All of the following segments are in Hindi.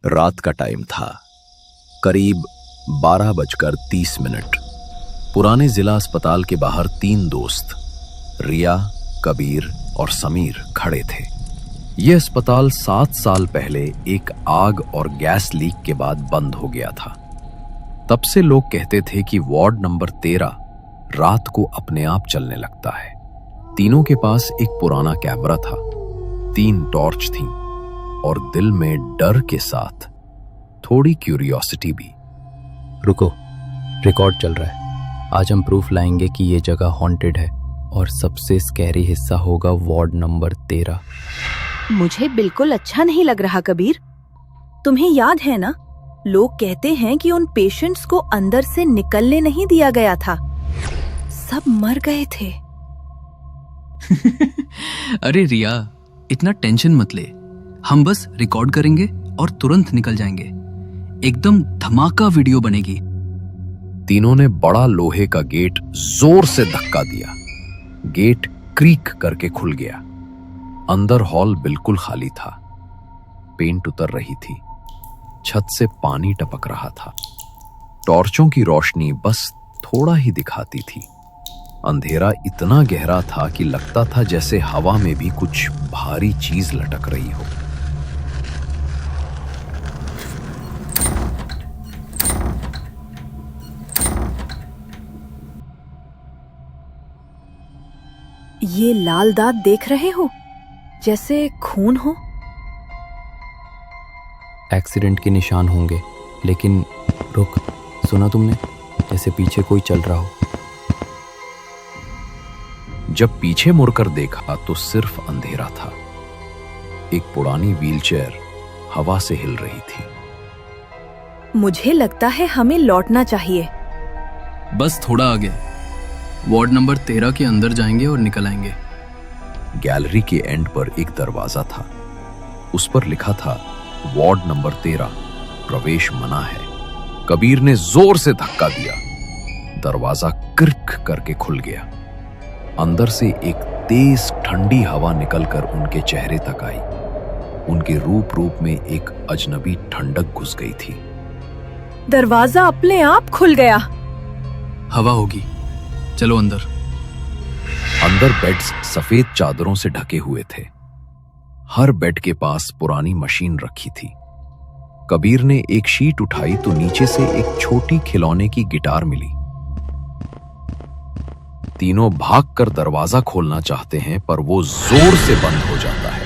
रात का टाइम था, करीब 12:30। पुराने जिला अस्पताल के बाहर 3 दोस्त रिया, कबीर और समीर खड़े थे। यह अस्पताल 7 साल पहले एक आग और गैस लीक के बाद बंद हो गया था। तब से लोग कहते थे कि वार्ड नंबर 13 रात को अपने आप चलने लगता है। तीनों के पास एक पुराना कैमरा था, 3 टॉर्च थीं और दिल में डर के साथ थोड़ी क्यूरियोसिटी भी। रुको, रिकॉर्ड चल रहा है। आज हम प्रूफ लाएंगे कि ये जगह हॉन्टेड है और सबसे स्कैरी हिस्सा होगा वार्ड नंबर 13। मुझे बिल्कुल अच्छा नहीं लग रहा कबीर। तुम्हें याद है ना, लोग कहते हैं कि उन पेशेंट्स को अंदर से निकलने नहीं दिया गया था, सब मर गए थे। अरे रिया, इतना टेंशन मत ले, हम बस रिकॉर्ड करेंगे और तुरंत निकल जाएंगे। एकदम धमाका वीडियो बनेगी। तीनों ने बड़ा लोहे का गेट जोर से धक्का दिया। गेट क्रीक करके खुल गया। अंदर हॉल बिल्कुल खाली था। पेंट उतर रही थी, छत से पानी टपक रहा था। टॉर्चों की रोशनी बस थोड़ा ही दिखाती थी। अंधेरा इतना गहरा था कि लगता था जैसे हवा में भी कुछ भारी चीज लटक रही हो। ये लाल दाग देख रहे हो, जैसे खून हो। एक्सीडेंट के निशान होंगे, लेकिन रुक, सुना तुमने? जैसे पीछे कोई चल रहा हो। जब पीछे मुड़कर देखा तो सिर्फ अंधेरा था। एक पुरानी व्हीलचेयर हवा से हिल रही थी। मुझे लगता है हमें लौटना चाहिए। बस थोड़ा आगे, वार्ड नंबर 13 के अंदर जाएंगे और निकल आएंगे। गैलरी के एंड पर एक दरवाजा था। उस पर लिखा था वार्ड नंबर 13 प्रवेश मना है। कबीर ने जोर से धक्का दिया। दरवाजा क्रिक करके खुल गया। अंदर से एक तेज ठंडी हवा निकलकर उनके चेहरे तक आई। उनके रूप में एक अजनबी ठंडक घुस गई थी। दरवाजा अपने आप खुल गया। हवा होगी, चलो अंदर। अंदर बेड्स सफेद चादरों से ढके हुए थे। हर बेड के पास पुरानी मशीन रखी थी। कबीर ने एक शीट उठाई तो नीचे से एक छोटी खिलौने की गिटार मिली। तीनों भागकर दरवाजा खोलना चाहते हैं, पर वो जोर से बंद हो जाता है।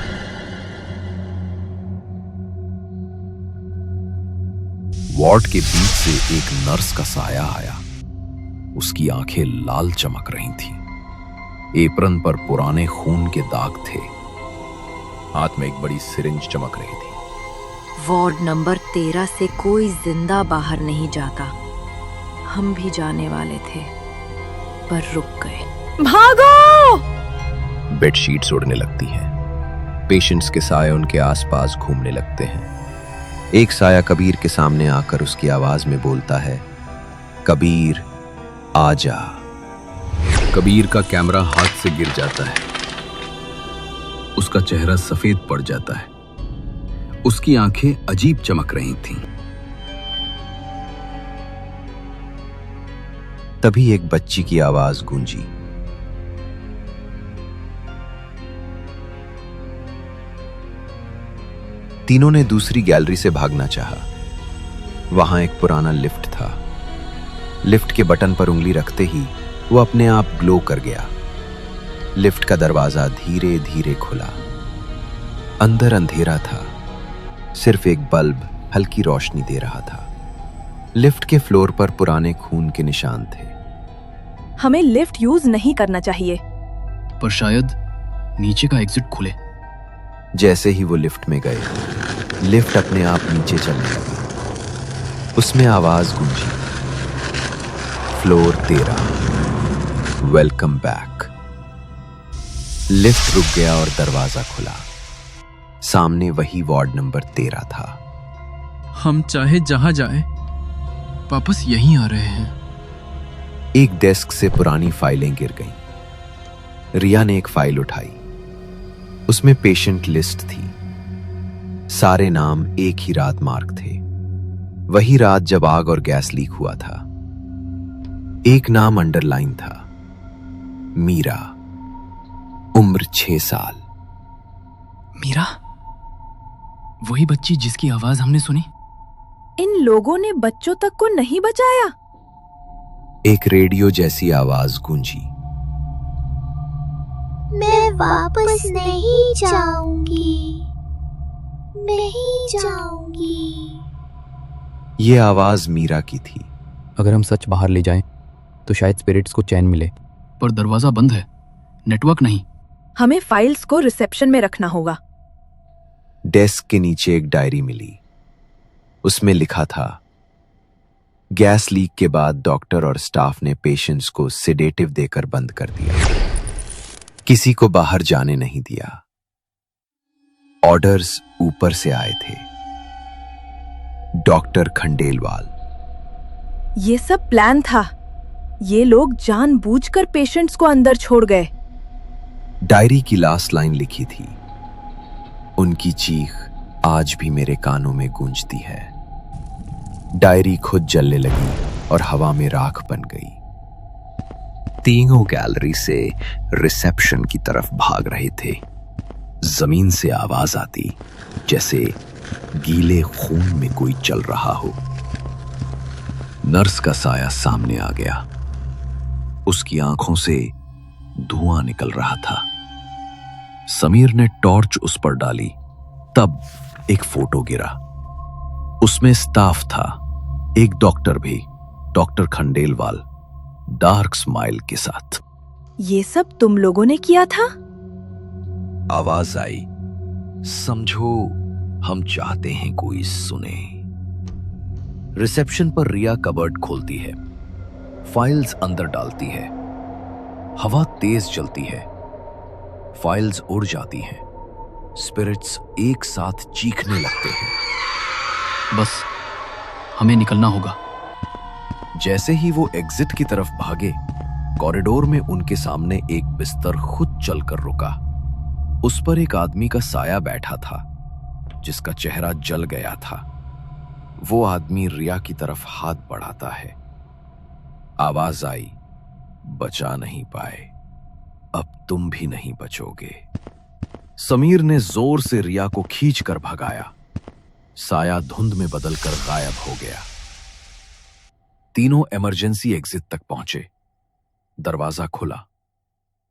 वार्ड के बीच से एक नर्स का साया आया। उसकी आंखें लाल चमक रही थीं। एप्रन पर पुराने खून के दाग थे। हाथ में एक बड़ी सिरिंज चमक रही थी। वार्ड नंबर 13 से कोई जिंदा बाहर नहीं जाता। हम भी जाने वाले थे, पर रुक गए। भागो! बेडशीट्स उड़ने लगती हैं। पेशेंट्स के साए उनके आसपास घूमने लगते हैं। एक साया कबीर के सामने आकर उसकी आवाज में बोलता है, कबीर आजा। कबीर का कैमरा हाथ से गिर जाता है। उसका चेहरा सफेद पड़ जाता है। उसकी आंखें अजीब चमक रही थीं। तभी एक बच्ची की आवाज गूंजी, तीनों ने दूसरी गैलरी से भागना चाहा। वहां एक पुराना लिफ्ट था। लिफ्ट के बटन पर उंगली रखते ही वो अपने आप ग्लो कर गया। लिफ्ट का दरवाजा धीरे धीरे खुला। अंदर अंधेरा था, सिर्फ एक बल्ब हल्की रोशनी दे रहा था। लिफ्ट के फ्लोर पर पुराने खून के निशान थे। हमें लिफ्ट यूज नहीं करना चाहिए। पर शायद नीचे का एग्जिट खुले। जैसे ही वो लिफ्ट में गए, लिफ्ट अपने आप नीचे चलने लगा। उसमें आवाज गूंजी, फ्लोर 13, वेलकम बैक। लिफ्ट रुक गया और दरवाजा खुला। सामने वही वार्ड नंबर 13 था। हम चाहे जहां जाए, वापस यहीं आ रहे हैं। एक डेस्क से पुरानी फाइलें गिर गईं। रिया ने एक फाइल उठाई। उसमें पेशेंट लिस्ट थी। सारे नाम एक ही रात मार्क थे, वही रात जब आग और गैस लीक हुआ था। एक नाम अंडरलाइन था, मीरा, उम्र 6 साल। मीरा, वही बच्ची जिसकी आवाज हमने सुनी। इन लोगों ने बच्चों तक को नहीं बचाया। एक रेडियो जैसी आवाज गूंजी, मैं वापस नहीं जाऊंगी, नहीं जाऊंगी। ये आवाज मीरा की थी। अगर हम सच बाहर ले जाएं तो शायद स्पिरिट्स को चैन मिले। पर दरवाजा बंद है, नेटवर्क नहीं। हमें फाइल्स को रिसेप्शन में रखना होगा। डेस्क के नीचे एक डायरी मिली। उसमें लिखा था, गैस लीक के बाद डॉक्टर और स्टाफ ने पेशेंट्स को सिडेटिव देकर बंद कर दिया, किसी को बाहर जाने नहीं दिया। ऑर्डर्स ऊपर से आए थे। डॉक्टर खंडेलवाल। ये सब प्लान था। ये लोग जानबूझकर पेशेंट्स को अंदर छोड़ गए। डायरी की लास्ट लाइन लिखी थी, उनकी चीख आज भी मेरे कानों में गूंजती है। डायरी खुद जलने लगी और हवा में राख बन गई। तीनों गैलरी से रिसेप्शन की तरफ भाग रहे थे। जमीन से आवाज आती जैसे गीले खून में कोई चल रहा हो। नर्स का साया सामने आ गया। उसकी आंखों से धुआं निकल रहा था। समीर ने टॉर्च उस पर डाली, तब एक फोटो गिरा। उसमें स्टाफ था, एक डॉक्टर भी, डॉक्टर खंडेलवाल, डार्क स्माइल के साथ। ये सब तुम लोगों ने किया था? आवाज आई, समझो हम चाहते हैं कोई सुने। रिसेप्शन पर रिया कबर्ड खोलती है, फाइल्स अंदर डालती है। हवा तेज चलती है, फाइल्स उड़ जाती हैं। स्पिरिट्स एक साथ चीखने लगते हैं। बस हमें निकलना होगा। जैसे ही वो एग्जिट की तरफ भागे, कॉरिडोर में उनके सामने एक बिस्तर खुद चलकर रुका। उस पर एक आदमी का साया बैठा था, जिसका चेहरा जल गया था। वो आदमी रिया की तरफ हाथ बढ़ाता है। आवाज आई, बचा नहीं पाए, अब तुम भी नहीं बचोगे। समीर ने जोर से रिया को खींचकर भगाया। साया धुंध में बदलकर गायब हो गया। तीनों इमरजेंसी एग्जिट तक पहुंचे। दरवाजा खुला।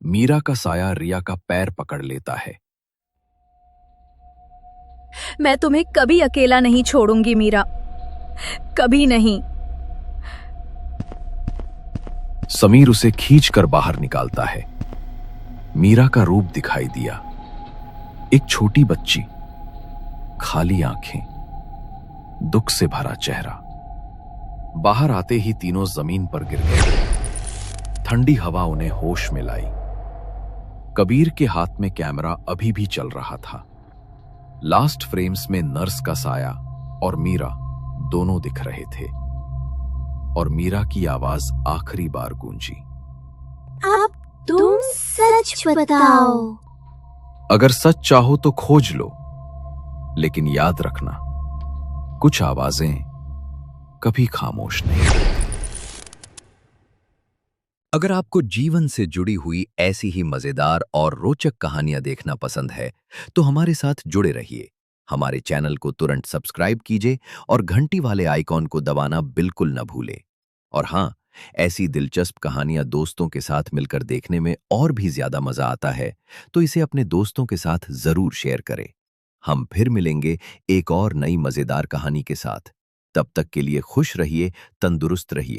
मीरा का साया रिया का पैर पकड़ लेता है। मैं तुम्हें कभी अकेला नहीं छोड़ूंगी मीरा, कभी नहीं। समीर उसे खींचकर बाहर निकालता है। मीरा का रूप दिखाई दिया, एक छोटी बच्ची, खाली आंखें, दुख से भरा चेहरा। बाहर आते ही तीनों जमीन पर गिर गए। ठंडी हवा उन्हें होश में लाई। कबीर के हाथ में कैमरा अभी भी चल रहा था। लास्ट फ्रेम्स में नर्स का साया और मीरा दोनों दिख रहे थे, और मीरा की आवाज आखिरी बार गूंजी, अब तुम सच बताओ। अगर सच चाहो तो खोज लो, लेकिन याद रखना, कुछ आवाजें कभी खामोश नहीं। अगर आपको जीवन से जुड़ी हुई ऐसी ही मजेदार और रोचक कहानियां देखना पसंद है, तो हमारे साथ जुड़े रहिए। हमारे चैनल को तुरंत सब्सक्राइब कीजिए और घंटी वाले आइकॉन को दबाना बिल्कुल न भूलें। और हाँ, ऐसी दिलचस्प कहानियां दोस्तों के साथ मिलकर देखने में और भी ज्यादा मजा आता है, तो इसे अपने दोस्तों के साथ जरूर शेयर करें। हम फिर मिलेंगे एक और नई मजेदार कहानी के साथ। तब तक के लिए खुश रहिए, तंदुरुस्त रहिए।